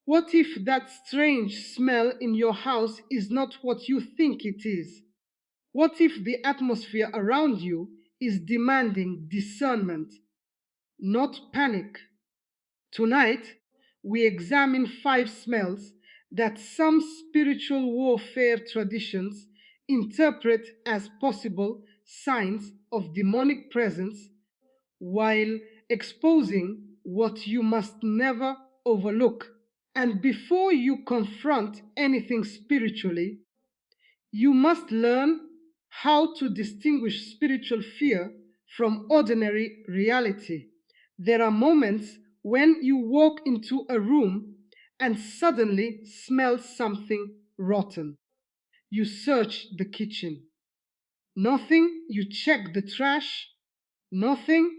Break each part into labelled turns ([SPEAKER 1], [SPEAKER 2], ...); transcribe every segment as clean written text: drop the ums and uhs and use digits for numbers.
[SPEAKER 1] What if that strange smell in your house is not what you think it is? What if the atmosphere around you is demanding discernment, not panic? Tonight, we examine 5 smells that some spiritual warfare traditions interpret as possible signs of demonic presence while exposing what you must never overlook. And before you confront anything spiritually, you must learn how to distinguish spiritual fear from ordinary reality. There are moments when you walk into a room and suddenly smell something rotten. You search the kitchen. Nothing. You check the trash. Nothing.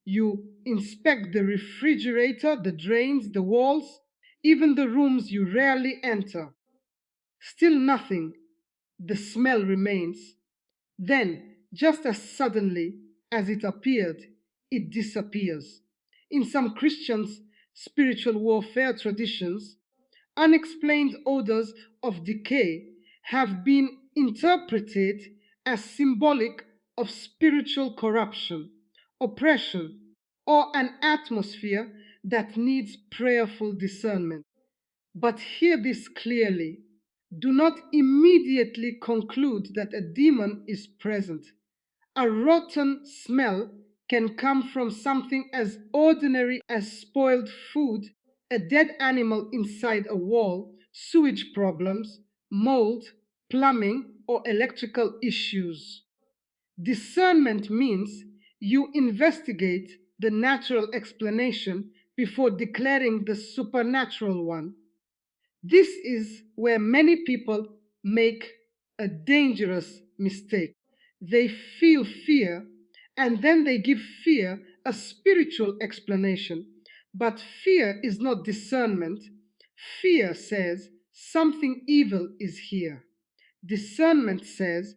[SPEAKER 1] You inspect the refrigerator, the drains, the walls, even the rooms you rarely enter. Still nothing. The smell remains. Then, just as suddenly as it appeared, it disappears. In some Christians' spiritual warfare traditions, unexplained odors of decay have been interpreted as symbolic of spiritual corruption, oppression, or an atmosphere that needs prayerful discernment. But hear this clearly. Do not immediately conclude that a demon is present. A rotten smell can come from something as ordinary as spoiled food, a dead animal inside a wall, sewage problems, mold, plumbing, or electrical issues. Discernment means you investigate the natural explanation before declaring the supernatural one. This is where many people make a dangerous mistake. They feel fear and then they give fear a spiritual explanation. But fear is not discernment. Fear says something evil is here. Discernment says,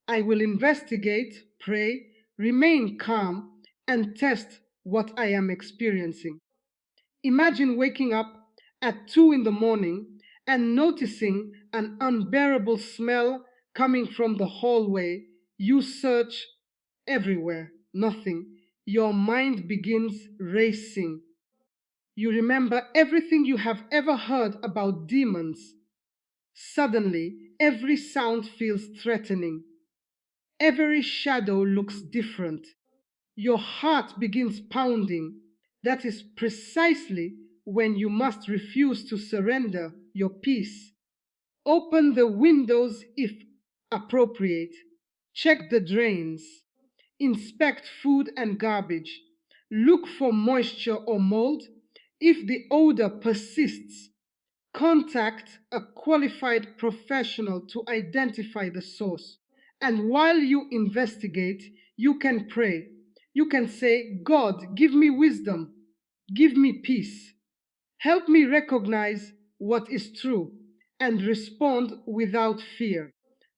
[SPEAKER 1] I will investigate, pray, remain calm, and test what I am experiencing. Imagine waking up at 2 in the morning and noticing an unbearable smell coming from the hallway. You search everywhere, nothing. Your mind begins racing. You remember everything you have ever heard about demons. Suddenly, every sound feels threatening. Every shadow looks different. Your heart begins pounding. That is precisely when you must refuse to surrender your peace. Open the windows if appropriate. Check the drains. Inspect food and garbage. Look for moisture or mold. If the odor persists, contact a qualified professional to identify the source. And while you investigate, you can pray. You can say, God, give me wisdom, give me peace. Help me recognize what is true and respond without fear.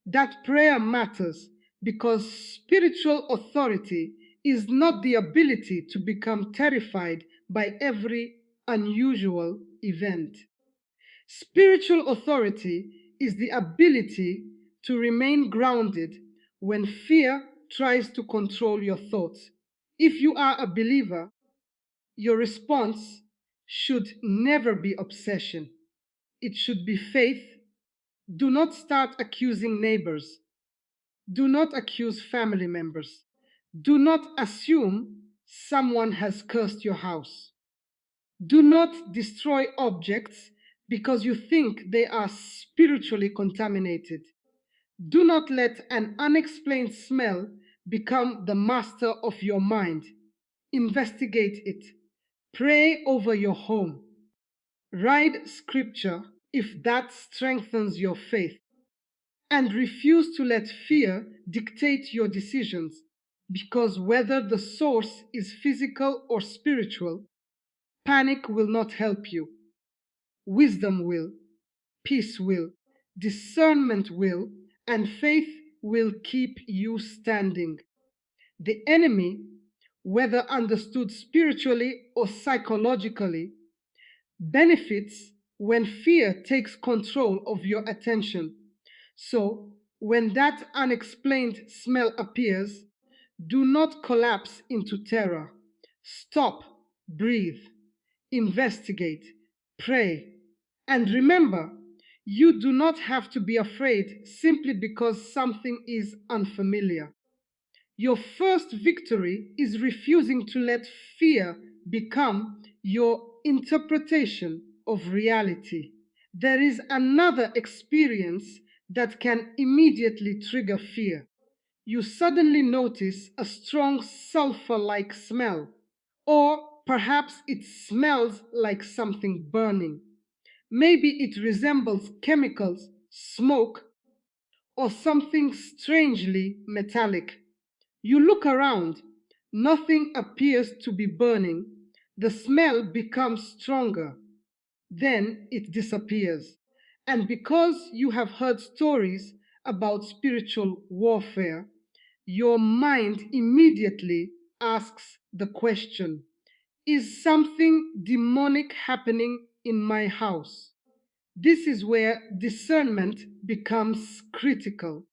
[SPEAKER 1] That prayer matters because spiritual authority is not the ability to become terrified by every unusual event. Spiritual authority is the ability to remain grounded when fear tries to control your thoughts. If you are a believer, your response should never be obsession. It should be faith. Do not start accusing neighbors. Do not accuse family members. Do not assume someone has cursed your house. Do not destroy objects because you think they are spiritually contaminated. Do not let an unexplained smell become the master of your mind. Investigate it. Pray over your home. Read scripture if that strengthens your faith. And refuse to let fear dictate your decisions, because whether the source is physical or spiritual, panic will not help you. Wisdom will, peace will, discernment will, and faith will keep you standing. The enemy, whether understood spiritually or psychologically, benefits when fear takes control of your attention. So, when that unexplained smell appears, do not collapse into terror. Stop, breathe, investigate, pray, and remember, you do not have to be afraid simply because something is unfamiliar. Your first victory is refusing to let fear become your interpretation of reality. There is another experience that can immediately trigger fear. You suddenly notice a strong sulfur like smell, or perhaps it smells like something burning. Maybe it resembles chemicals, smoke, or something strangely metallic. You look around, nothing appears to be burning. The smell becomes stronger, then it disappears. And because you have heard stories about spiritual warfare, your mind immediately asks the question: is something demonic happening in my house? This is where discernment becomes critical.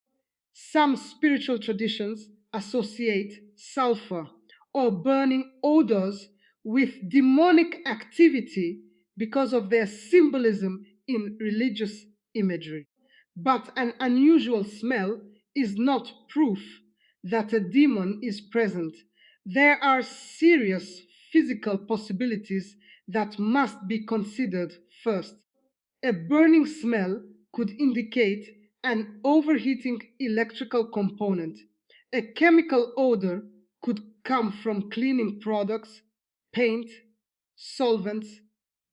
[SPEAKER 1] Some spiritual traditions associate sulfur or burning odors with demonic activity because of their symbolism in religious imagery. But an unusual smell is not proof that a demon is present. There are serious physical possibilities that must be considered first. A burning smell could indicate an overheating electrical component. A chemical odor could come from cleaning products, paint, solvents,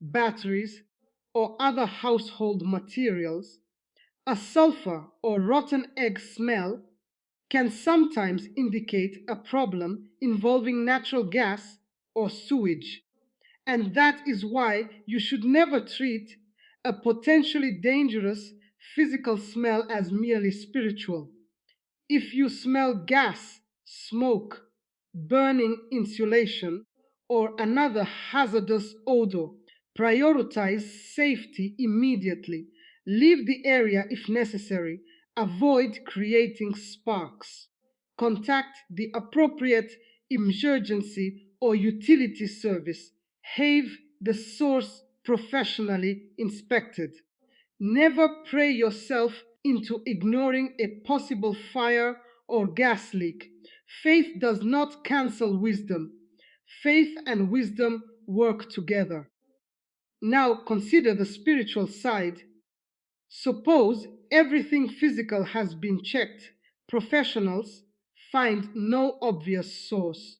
[SPEAKER 1] batteries, or other household materials. A sulfur or rotten egg smell can sometimes indicate a problem involving natural gas or sewage. And that is why you should never treat a potentially dangerous physical smell as merely spiritual. If you smell gas, smoke, burning insulation, or another hazardous odor, prioritize safety immediately. Leave the area if necessary. Avoid creating sparks. Contact the appropriate emergency or utility service. Have the source professionally inspected. Never pray yourself into ignoring a possible fire or gas leak. Faith does not cancel wisdom. Faith and wisdom work together. Now consider the spiritual side. Suppose everything physical has been checked. Professionals find no obvious source.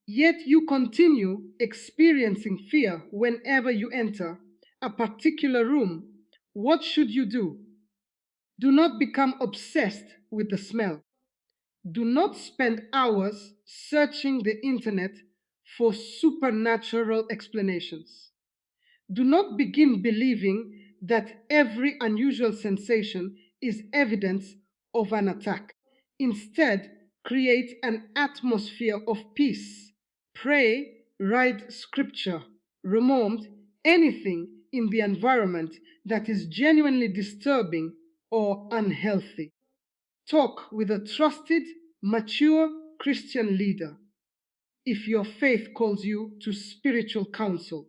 [SPEAKER 1] Yet you continue experiencing fear whenever you enter a particular room. What should you do? Do not become obsessed with the smell. Do not spend hours searching the internet for supernatural explanations. Do not begin believing that every unusual sensation is evidence of an attack. Instead, create an atmosphere of peace. Pray, write scripture, remove anything in the environment that is genuinely disturbing or unhealthy. Talk with a trusted, mature Christian leader if your faith calls you to spiritual counsel,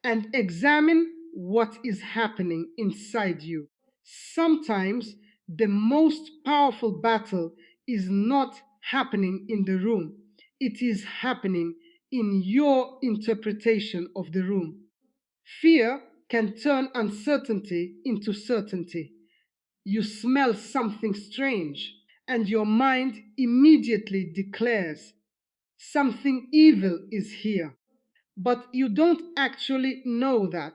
[SPEAKER 1] and examine what is happening inside you. Sometimes the most powerful battle is not happening in the room, it is happening in your interpretation of the room. Fear can turn uncertainty into certainty. You smell something strange, and your mind immediately declares, something evil is here. But you don't actually know that.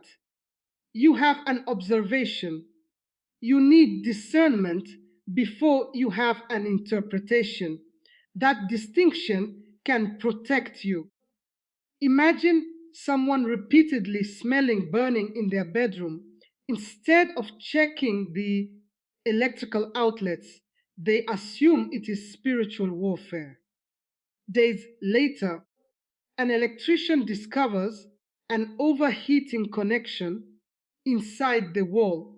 [SPEAKER 1] You have an observation. You need discernment before you have an interpretation. That distinction can protect you. Imagine someone repeatedly smelling burning in their bedroom. Instead of checking the electrical outlets, they assume it is spiritual warfare. Days later, an electrician discovers an overheating connection inside the wall.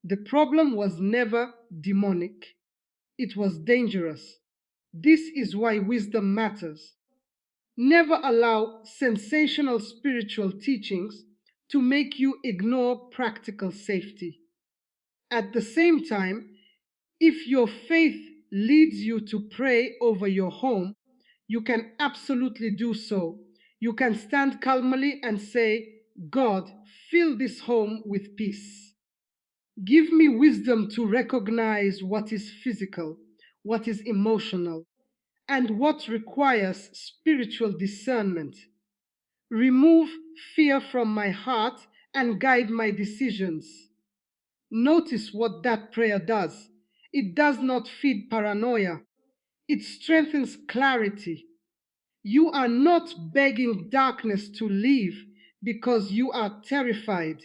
[SPEAKER 1] The problem was never demonic, it was dangerous. This is why wisdom matters. Never allow sensational spiritual teachings to make you ignore practical safety. At the same time, if your faith leads you to pray over your home, you can absolutely do so. You can stand calmly and say, God, fill this home with peace. Give me wisdom to recognize what is physical, what is emotional, and what requires spiritual discernment. Remove fear from my heart and guide my decisions. Notice what that prayer does. It does not feed paranoia, it strengthens clarity. You are not begging darkness to leave because you are terrified.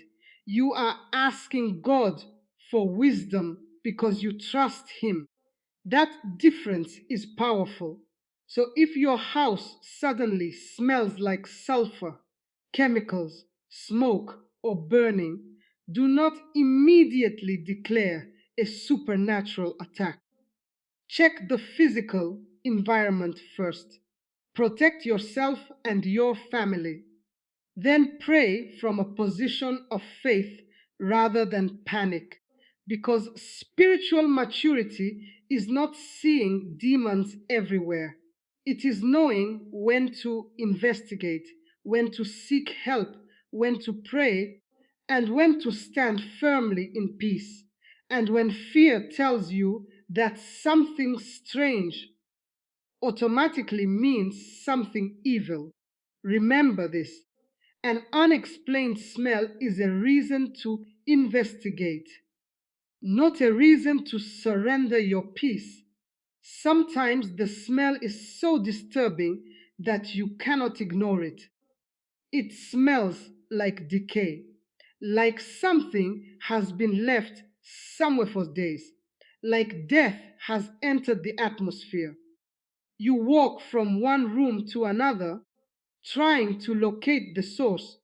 [SPEAKER 1] You are asking God for wisdom because you trust Him. That difference is powerful. So if your house suddenly smells like sulfur, chemicals, smoke, or burning, do not immediately declare a supernatural attack. Check the physical environment first. Protect yourself and your family. Then pray from a position of faith rather than panic. Because spiritual maturity is not seeing demons everywhere. It is knowing when to investigate, when to seek help, when to pray, and when to stand firmly in peace. And when fear tells you that something strange automatically means something evil, remember this. An unexplained smell is a reason to investigate, not a reason to surrender your peace. Sometimes the smell is so disturbing that you cannot ignore it. It smells like decay, like something has been left somewhere for days, like death has entered the atmosphere. You walk from one room to another, trying to locate the source.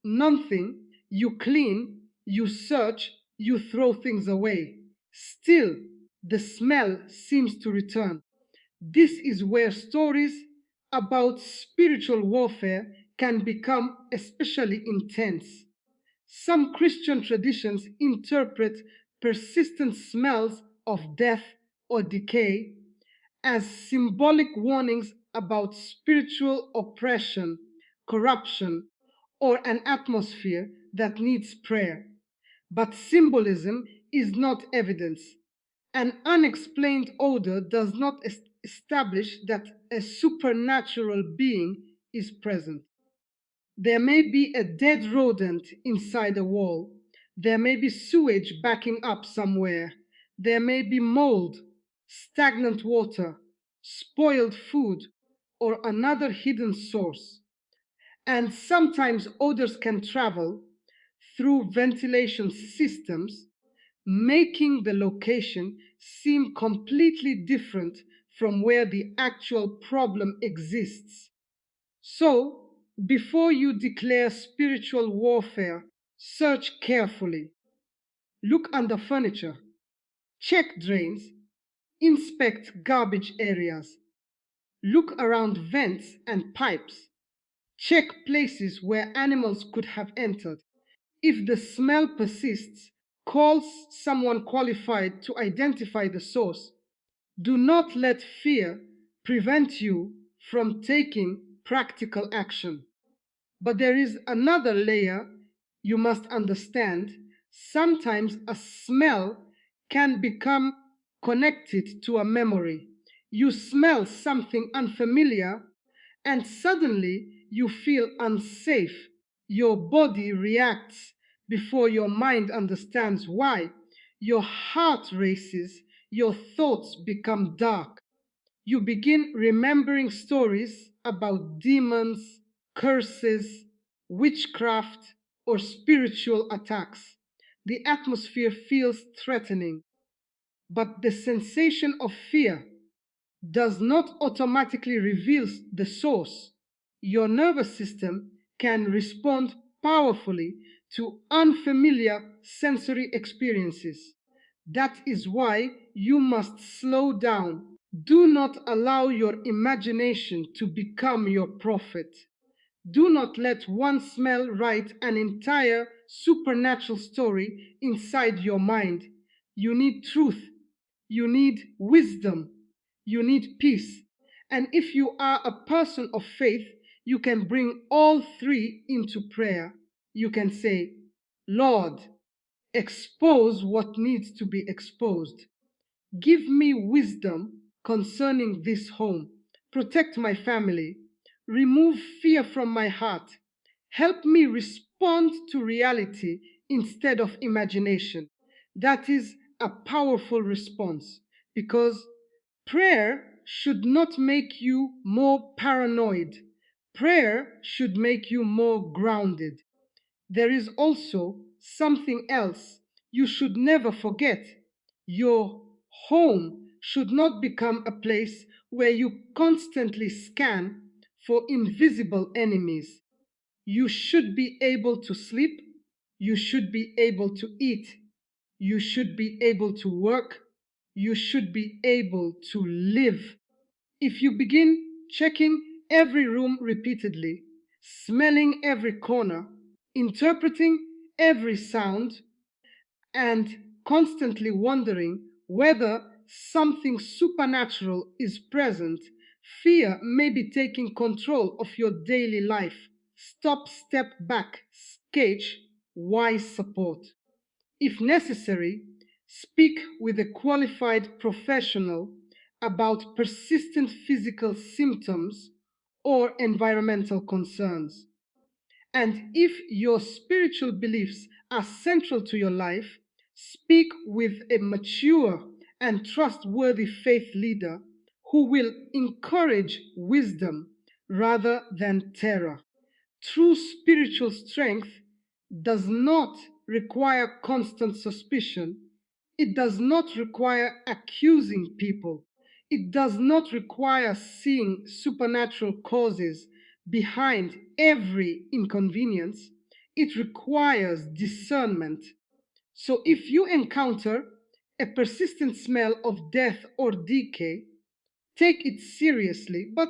[SPEAKER 1] Nothing. You clean, you search, you throw things away. Still, the smell seems to return. This is where stories about spiritual warfare can become especially intense. Some Christian traditions interpret persistent smells of death or decay as symbolic warnings about spiritual oppression, corruption, or an atmosphere that needs prayer. But symbolism is not evidence. An unexplained odor does not establish that a supernatural being is present. There may be a dead rodent inside a wall. There may be sewage backing up somewhere. There may be mold, stagnant water, spoiled food, or another hidden source. And sometimes odors can travel through ventilation systems, making the location seem completely different from where the actual problem exists. So, before you declare spiritual warfare, search carefully. Look under furniture, check drains, inspect garbage areas, look around vents and pipes, check places where animals could have entered. If the smell persists, call someone qualified to identify the source. Do not let fear prevent you from taking practical action. But there is another layer you must understand. Sometimes a smell can become connected to a memory. You smell something unfamiliar and suddenly you feel unsafe. Your body reacts before your mind understands why. Your heart races, your thoughts become dark. You begin remembering stories about demons, curses, witchcraft, or spiritual attacks. The atmosphere feels threatening, but the sensation of fear does not automatically reveal the source. Your nervous system can respond powerfully to unfamiliar sensory experiences. That is why you must slow down. Do not allow your imagination to become your prophet. Do not let one smell write an entire supernatural story inside your mind. You need truth. You need wisdom. You need peace. And if you are a person of faith, you can bring all three into prayer. You can say, Lord, expose what needs to be exposed. Give me wisdom concerning this home. Protect my family. Remove fear from my heart. Help me respond to reality instead of imagination. That is a powerful response because prayer should not make you more paranoid. Prayer should make you more grounded. There is also something else you should never forget. Your home should not become a place where you constantly scan for invisible enemies. You should be able to sleep. You should be able to eat. You should be able to work. You should be able to live. If you begin checking every room repeatedly, smelling every corner, interpreting every sound, and constantly wondering whether something supernatural is present, fear may be taking control of your daily life. Stop, step back, sketch wise support. If necessary, speak with a qualified professional about persistent physical symptoms or environmental concerns. And if your spiritual beliefs are central to your life, speak with a mature and trustworthy faith leader who will encourage wisdom rather than terror. True spiritual strength does not require constant suspicion. It does not require accusing people. It does not require seeing supernatural causes behind every inconvenience. It requires discernment. So if you encounter a persistent smell of death or decay, take it seriously, but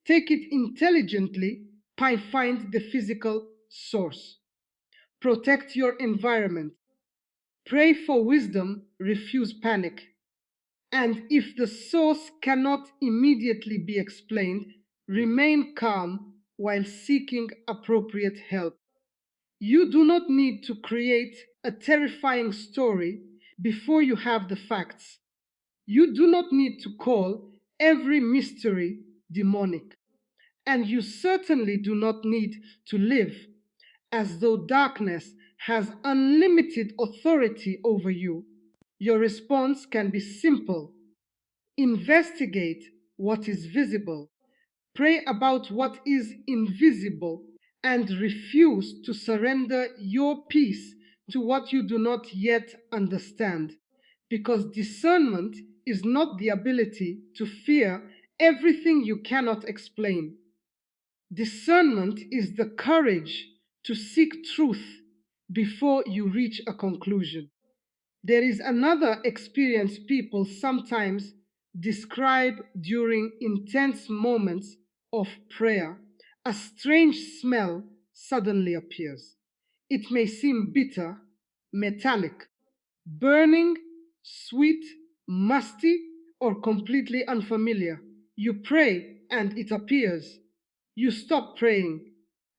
[SPEAKER 1] take it intelligently by find the physical source. Protect your environment. Pray for wisdom, refuse panic. And if the source cannot immediately be explained, remain calm while seeking appropriate help. You do not need to create a terrifying story before you have the facts. You do not need to call every mystery demonic. And you certainly do not need to live as though darkness has unlimited authority over you. Your response can be simple. Investigate what is visible. Pray about what is invisible and refuse to surrender your peace to what you do not yet understand. Because discernment is not the ability to fear everything you cannot explain. Discernment is the courage to seek truth before you reach a conclusion. There is another experience people sometimes describe during intense moments of prayer. A strange smell suddenly appears. It may seem bitter, metallic, burning, sweet, musty, or completely unfamiliar. You pray and it appears. You stop praying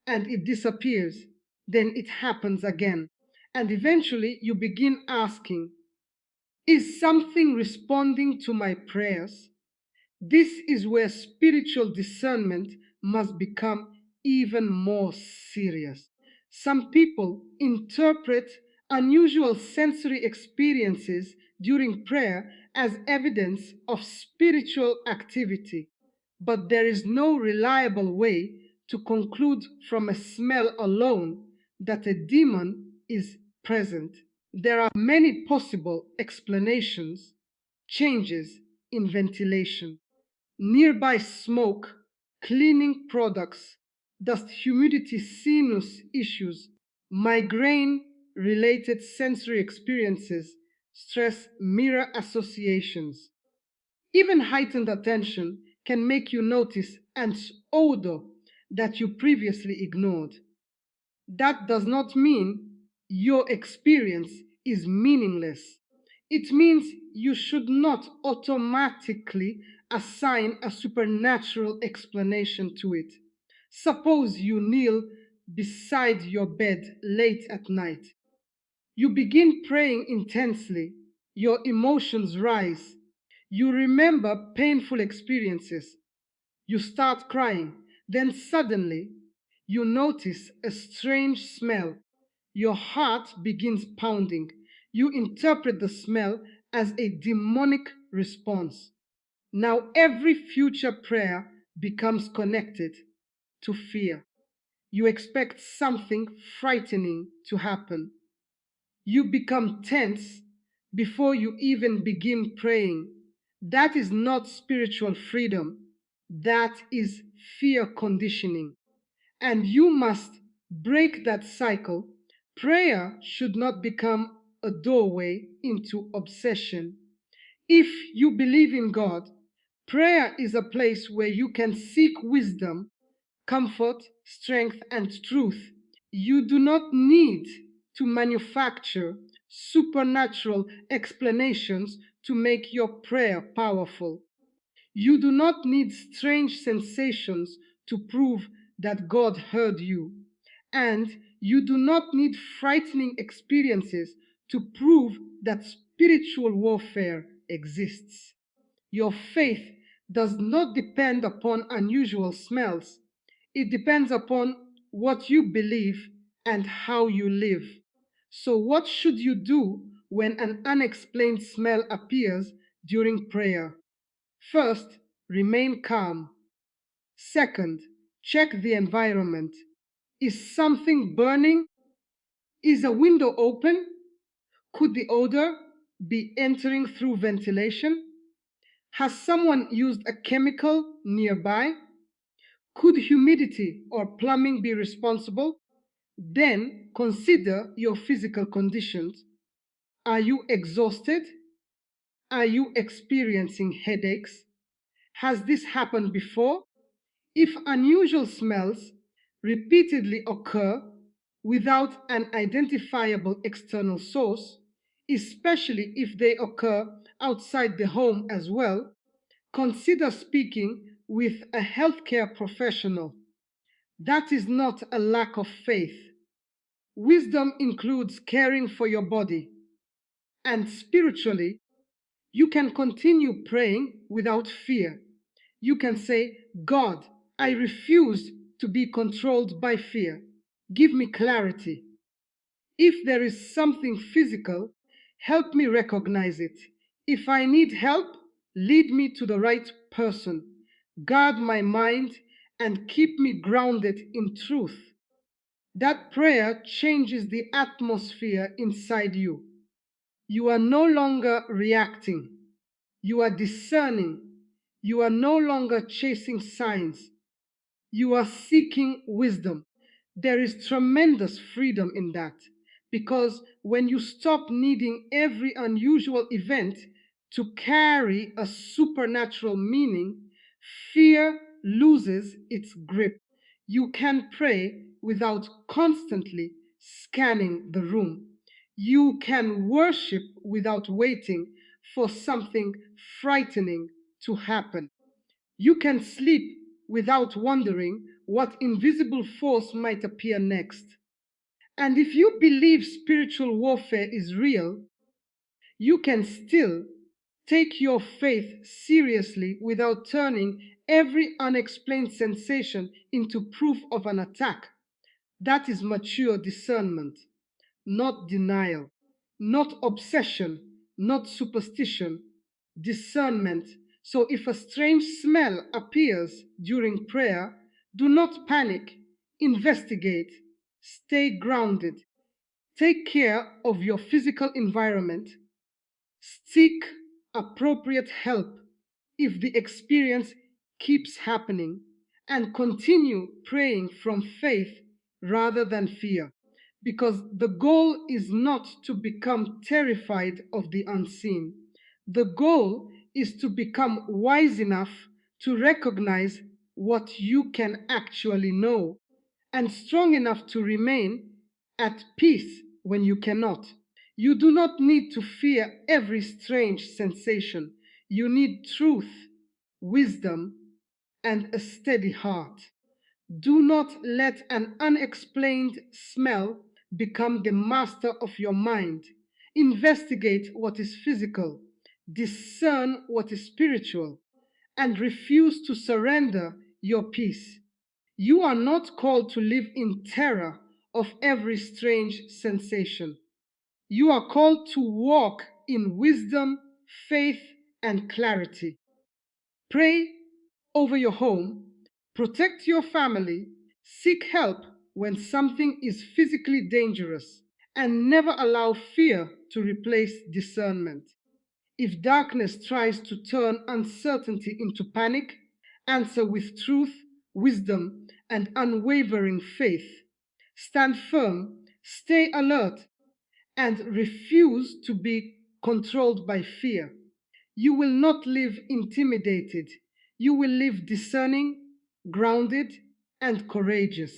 [SPEAKER 1] and it disappears. Then it happens again. And eventually you begin asking, is something responding to my prayers? This is where spiritual discernment must become even more serious. Some people interpret unusual sensory experiences during prayer as evidence of spiritual activity, but there is no reliable way to conclude from a smell alone that a demon is present. There are many possible explanations: changes in ventilation, nearby smoke, cleaning products, dust humidity sinus issues, Migraine related sensory experiences stress mirror associations. Even heightened attention can make you notice an odor that you previously ignored. That does not mean your experience is meaningless. It means you should not automatically assign a supernatural explanation to it. Suppose you kneel beside your bed late at night. You begin praying intensely. Your emotions rise. You remember painful experiences. You start crying. Then suddenly, you notice a strange smell. Your heart begins pounding. You interpret the smell as a demonic response. Now, every future prayer becomes connected to fear. You expect something frightening to happen. You become tense before you even begin praying. That is not spiritual freedom, that is fear conditioning. And you must break that cycle. Prayer should not become a doorway into obsession. If you believe in God, prayer is a place where you can seek wisdom, comfort, strength, and truth. You do not need to manufacture supernatural explanations to make your prayer powerful. You do not need strange sensations to prove that God heard you. And you do not need frightening experiences to prove that spiritual warfare exists. Your faith does not depend upon unusual smells. It depends upon what you believe and how you live. So, what should you do when an unexplained smell appears during prayer? First, remain calm. Second, check the environment. Is something burning? Is a window open? Could the odor be entering through ventilation? Has someone used a chemical nearby? Could humidity or plumbing be responsible? Then consider your physical conditions. Are you exhausted? Are you experiencing headaches? Has this happened before? If unusual smells repeatedly occur without an identifiable external source, especially if they occur outside the home as well, consider speaking with a healthcare professional. That is not a lack of faith. Wisdom includes caring for your body, and spiritually, you can continue praying without fear. You can say, God, I refuse to be controlled by fear. Give me clarity. If there is something physical, help me recognize it. If I need help, lead me to the right person. Guard my mind and keep me grounded in truth. That prayer changes the atmosphere inside you. You are no longer reacting. You are discerning. You are no longer chasing signs. You are seeking wisdom. There is tremendous freedom in that because when you stop needing every unusual event to carry a supernatural meaning, fear loses its grip. You can pray without constantly scanning the room. You can worship without waiting for something frightening to happen. You can sleep without wondering what invisible force might appear next. And if you believe spiritual warfare is real, you can still take your faith seriously without turning every unexplained sensation into proof of an attack. That is mature discernment, not denial, not obsession, not superstition, discernment. So if a strange smell appears during prayer, do not panic, investigate, stay grounded, take care of your physical environment, seek appropriate help if the experience keeps happening, and continue praying from faith rather than fear. because the goal is not to become terrified of the unseen. The goal is to become wise enough to recognize what you can actually know and strong enough to remain at peace when you cannot. You do not need to fear every strange sensation. You need truth, wisdom, and a steady heart. Do not let an unexplained smell become the master of your mind. Investigate what is physical, discern what is spiritual, and refuse to surrender your peace. You are not called to live in terror of every strange sensation. You are called to walk in wisdom, faith, and clarity. Pray over your home, protect your family, seek help when something is physically dangerous, and never allow fear to replace discernment. If darkness tries to turn uncertainty into panic, answer with truth, wisdom, and unwavering faith. Stand firm, stay alert, and refuse to be controlled by fear. You will not live intimidated. You will live discerning, grounded, and courageous.